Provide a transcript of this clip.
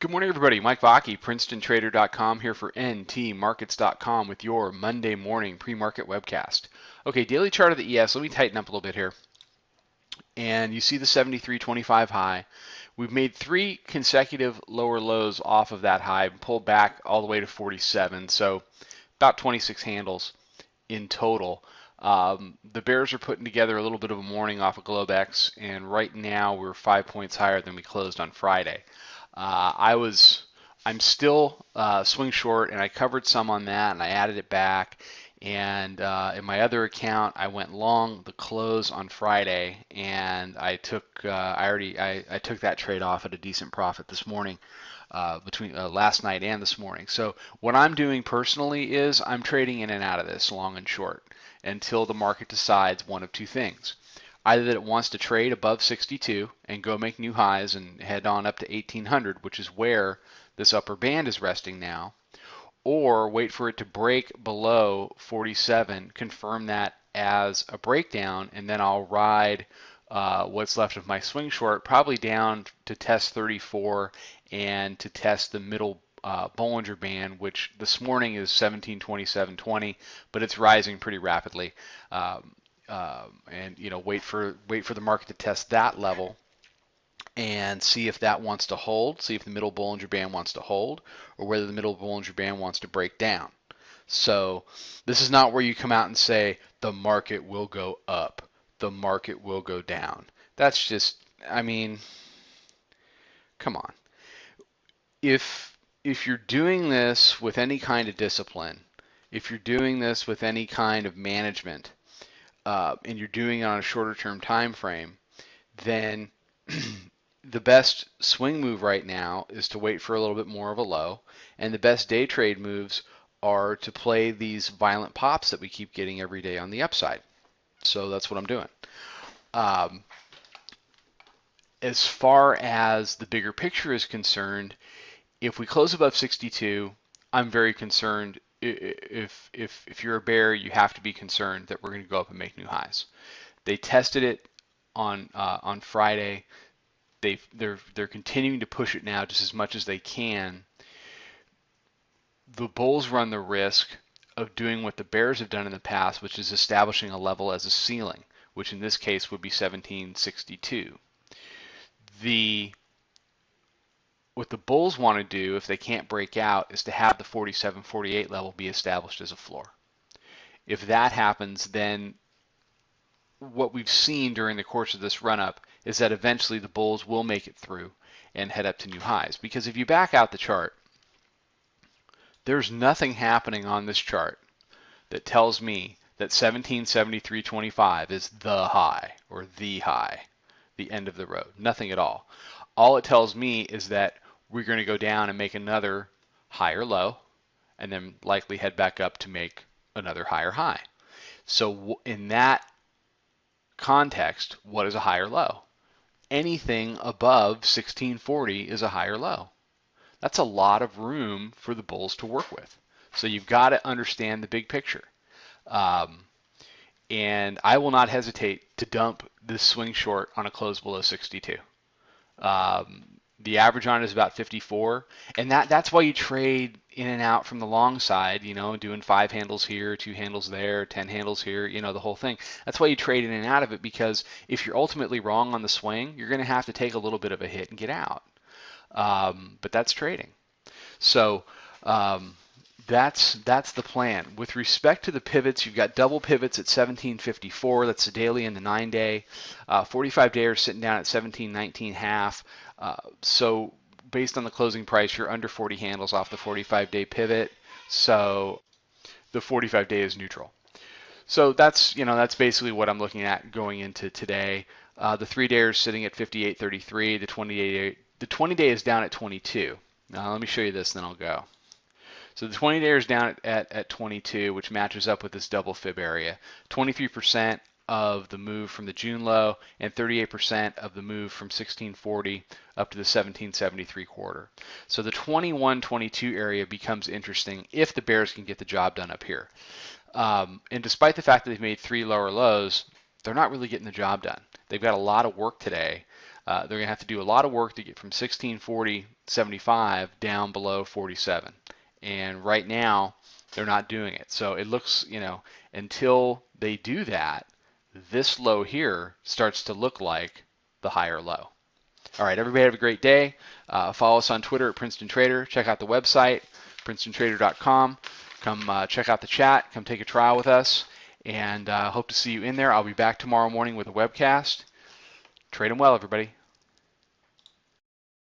Good morning, everybody. Mike Vacchi, PrincetonTrader.com here for NTMarkets.com with your Monday morning pre-market webcast. Okay, daily chart of the ES. Let me tighten up a little bit here. And you see the 73.25 high. We've made three consecutive lower lows off of that high, pulled back all the way to 47, so about 26 handles in total. The bears are putting together a little bit of a morning off of Globex, and right now we're 5 points higher than we closed on Friday. I'm still swing short, and I covered some on that, and I added it back. And in my other account, I went long the close on Friday, and I took I took that trade off at a decent profit this morning, between last night and this morning. So what I'm doing personally is I'm trading in and out of this long and short until the market decides one of two things. Either that it wants to trade above 62 and go make new highs and head on up to 1800, which is where this upper band is resting now, or wait for it to break below 47, confirm that as a breakdown, and then I'll ride what's left of my swing short, probably down to test 34 and to test the middle Bollinger Band, which this morning is 1727.20, but it's rising pretty rapidly. And wait for the market to test that level and see if that wants to hold, see if the middle Bollinger Band wants to hold, or whether the middle Bollinger Band wants to break down. So this is not where you come out and say the market will go up, the market will go down. That's just, I mean, come on. If you're doing this with any kind of discipline, if you're doing this with any kind of management, and you're doing it on a shorter term time frame, then the best swing move right now is to wait for a little bit more of a low, and the best day trade moves are to play these violent pops that we keep getting every day on the upside. So that's what I'm doing. As far as the bigger picture is concerned, if we close above 62, I'm very concerned. If you're a bear, you have to be concerned that we're going to go up and make new highs. They tested it on Friday. They're continuing to push it now just as much as they can. The bulls run the risk of doing what the bears have done in the past, which is establishing a level as a ceiling, which in this case would be 1762. What the bulls want to do, if they can't break out, is to have the 47-48 level be established as a floor. If that happens, then what we've seen during the course of this run-up is that eventually the bulls will make it through and head up to new highs. Because if you back out the chart, there's nothing happening on this chart that tells me that 1773.25 is the high or the high, the end of the road. Nothing at all. All it tells me is that we're going to go down and make another higher low, and then likely head back up to make another higher high. So in that context, what is a higher low? Anything above 1640 is a higher low. That's a lot of room for the bulls to work with. So you've got to understand the big picture. And I will not hesitate to dump this swing short on a close below 62. The average on it is about 54, and that's why you trade in and out from the long side, doing 5 handles here, 2 handles there, 10 handles here, the whole thing. That's why you trade in and out of it, because if you're ultimately wrong on the swing, you're going to have to take a little bit of a hit and get out. But that's trading. So that's the plan. With respect to the pivots, you've got double pivots at 1754. That's the daily and the 9-day. 45-day are sitting down at 1719.5. So based on the closing price, you're under 40 handles off the 45-day pivot. So the 45-day is neutral. So that's basically what I'm looking at going into today. The 3-day is sitting at 58.33. The 20-day is down at 22. Now let me show you this, then I'll go. So the 20-day is down at 22, which matches up with this double fib area. 23% of the move from the June low and 38% of the move from 1640 up to the 1773 quarter. So the 21-22 area becomes interesting if the bears can get the job done up here. And despite the fact that they've made 3 lower lows, they're not really getting the job done. They've got a lot of work today. they're going to have to do a lot of work to get from 1640.75 down below 47. And right now, they're not doing it. So it looks, until they do that, this low here starts to look like the higher low. All right, everybody have a great day. Follow us on Twitter at Princeton Trader. Check out the website, princetontrader.com. Come check out the chat. Come take a trial with us. And hope to see you in there. I'll be back tomorrow morning with a webcast. Trade them well, everybody.